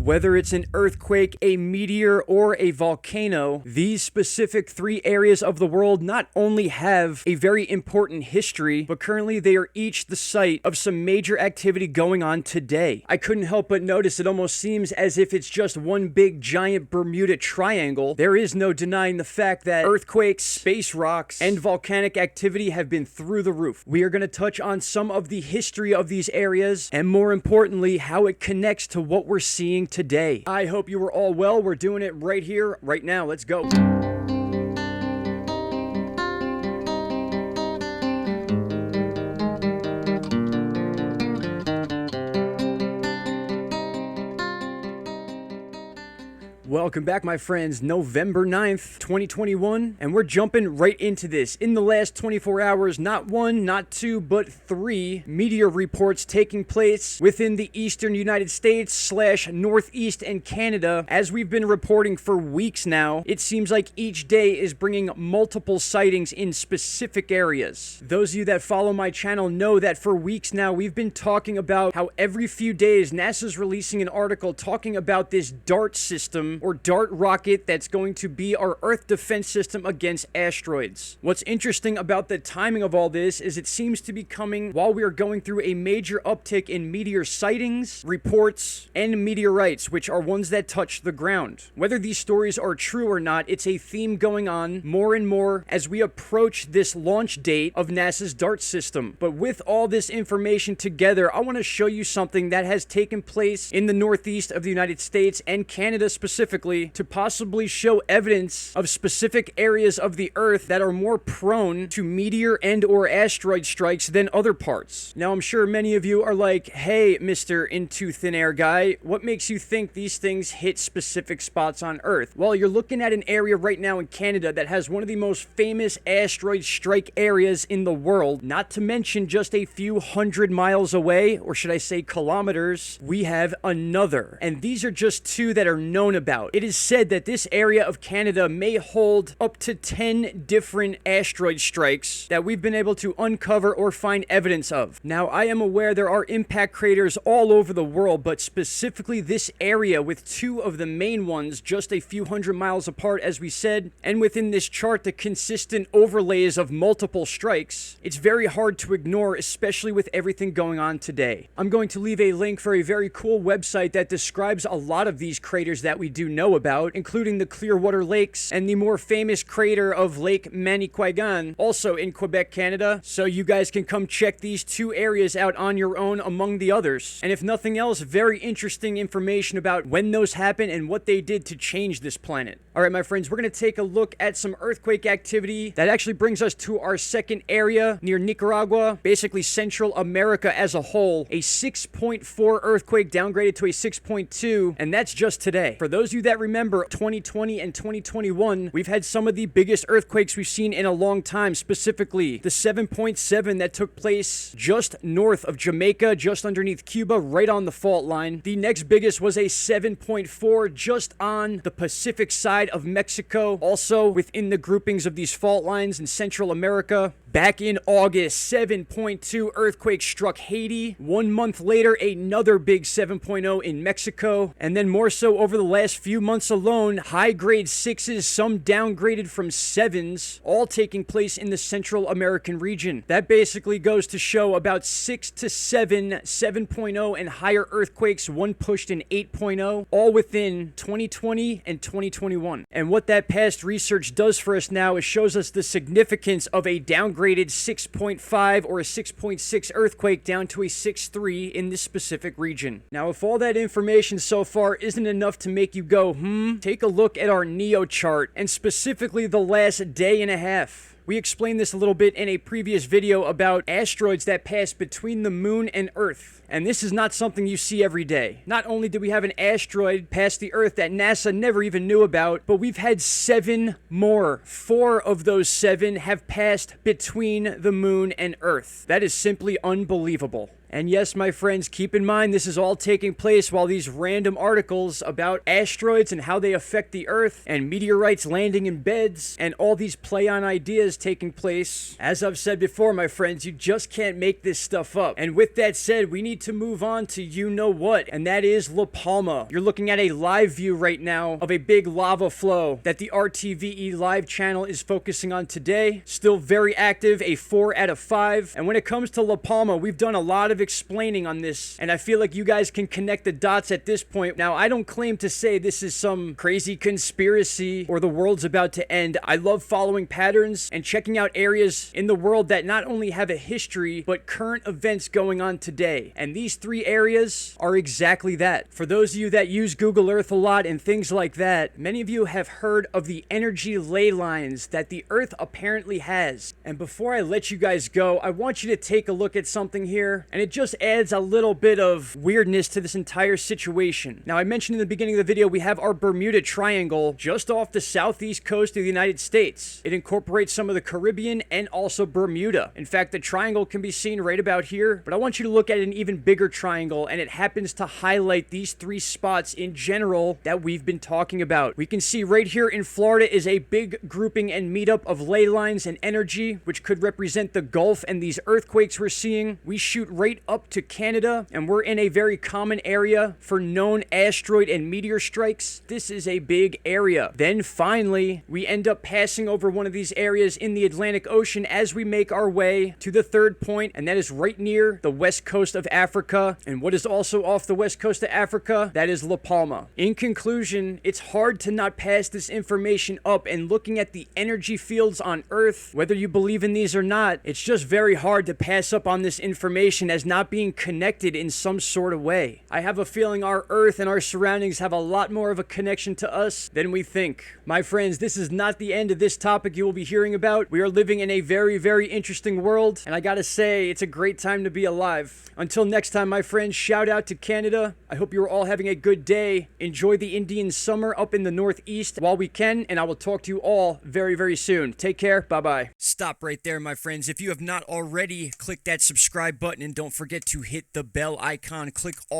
Whether it's an earthquake, a meteor, or a volcano, these specific three areas of the world not only have a very important history, but currently they are each the site of some major activity going on today. I couldn't help but notice it almost seems as if it's just one big giant Bermuda Triangle. There is no denying the fact that earthquakes, space rocks, and volcanic activity have been through the roof. We are going to touch on some of the history of these areas, and more importantly, how it connects to what we're seeing today. I hope you were all well. We're doing it right here, right now. Let's go. Welcome back, my friends. November 9th, 2021, and we're jumping right into this. In the last 24 hours, not one, not two, but three meteor reports taking place within the eastern United States / Northeast and Canada. As we've been reporting for weeks now, it seems like each day is bringing multiple sightings in specific areas. Those of you that follow my channel know that for weeks now, we've been talking about how every few days, NASA's releasing an article talking about this DART system, or DART rocket, that's going to be our Earth defense system against asteroids. What's interesting about the timing of all this is it seems to be coming while we are going through a major uptick in meteor sightings, reports, and meteorites, which are ones that touch the ground. Whether these stories are true or not, it's a theme going on more and more as we approach this launch date of NASA's DART system. But with all this information together, I want to show you something that has taken place in the northeast of the United States and Canada specifically, to possibly show evidence of specific areas of the Earth that are more prone to meteor and or asteroid strikes than other parts. Now, I'm sure many of you are like, hey, Mr. Into Thin Air guy, what makes you think these things hit specific spots on Earth? Well, you're looking at an area right now in Canada that has one of the most famous asteroid strike areas in the world, not to mention just a few hundred miles away, or should I say kilometers, we have another. And these are just two that are known about. It is said that this area of Canada may hold up to 10 different asteroid strikes that we've been able to uncover or find evidence of. Now, I am aware there are impact craters all over the world, but specifically this area with two of the main ones just a few hundred miles apart, as we said, and within this chart, the consistent overlays of multiple strikes, it's very hard to ignore, especially with everything going on today. I'm going to leave a link for a very cool website that describes a lot of these craters that we do know about, including the Clearwater Lakes and the more famous crater of Lake Manicouagan, also in Quebec, Canada. So you guys can come check these two areas out on your own among the others. And if nothing else, very interesting information about when those happened and what they did to change this planet. All right, my friends, we're going to take a look at some earthquake activity. That actually brings us to our second area near Nicaragua, basically Central America as a whole. A 6.4 earthquake downgraded to a 6.2, and that's just today. For those of you that remember 2020 and 2021, we've had some of the biggest earthquakes we've seen in a long time, specifically the 7.7 that took place just north of Jamaica, just underneath Cuba, right on the fault line. The next biggest was a 7.4 just on the Pacific side of Mexico, also within the groupings of these fault lines in Central America. Back in August, 7.2 earthquake struck Haiti. 1 month later, another big 7.0 in Mexico. And then more so over the last few months alone, high-grade 6s, some downgraded from 7s, all taking place in the Central American region. That basically goes to show about 6 to 7, 7.0 and higher earthquakes, one pushed in 8.0, all within 2020 and 2021. And what that past research does for us now is shows us the significance of a downgraded 6.5 or a 6.6 earthquake down to a 6.3 in this specific region. Now, if all that information so far isn't enough to make you go, take a look at our NEO chart, and specifically the last day and a half. We explained this a little bit in a previous video about asteroids that pass between the moon and Earth. And this is not something you see every day. Not only did we have an asteroid pass the Earth that NASA never even knew about, but we've had 7 more. 4 of those 7 have passed between the moon and Earth. That is simply unbelievable. And yes, my friends, keep in mind this is all taking place while these random articles about asteroids and how they affect the Earth and meteorites landing in beds and all these play on ideas taking place. As I've said before, my friends, you just can't make this stuff up. And with that said, we need to move on to you know what, and that is La Palma. You're looking at a live view right now of a big lava flow that the RTVE live channel is focusing on today. Still very active, a 4 out of 5. And when it comes to La Palma, we've done a lot of explaining on this, and I feel like you guys can connect the dots at this point. Now, I don't claim to say this is some crazy conspiracy or the world's about to end. I love following patterns and checking out areas in the world that not only have a history, but current events going on today. And these 3 areas are exactly that. For those of you that use Google Earth a lot and things like that, many of you have heard of the energy ley lines that the Earth apparently has. And before I let you guys go, I want you to take a look at something here, and it just adds a little bit of weirdness to this entire situation. Now, I mentioned in the beginning of the video, we have our Bermuda Triangle just off the southeast coast of the United States. It incorporates some of the Caribbean and also Bermuda. In fact, the triangle can be seen right about here, but I want you to look at an even bigger triangle, and it happens to highlight these 3 spots in general that we've been talking about. We can see right here in Florida is a big grouping and meetup of ley lines and energy, which could represent the Gulf and these earthquakes we're seeing. We shoot right up to Canada, and we're in a very common area for known asteroid and meteor strikes. This is a big area. Then finally, we end up passing over one of these areas in the Atlantic Ocean as we make our way to the 3rd point, and that is right near the west coast of Africa. And what is also off the west coast of Africa? That is La Palma. In conclusion, it's hard to not pass this information up, and looking at the energy fields on Earth, whether you believe in these or not, it's just very hard to pass up on this information as not being connected in some sort of way. I have a feeling our Earth and our surroundings have a lot more of a connection to us than we think. My friends, this is not the end of this topic you will be hearing about. We are living in a very, very interesting world, and I gotta say, it's a great time to be alive. Until next time, my friends, shout out to Canada. I hope you're all having a good day. Enjoy the Indian summer up in the Northeast while we can, and I will talk to you all very, very soon. Take care. Bye-bye. Stop right there, my friends. If you have not already, click that subscribe button, and don't forget to hit the bell icon. Click all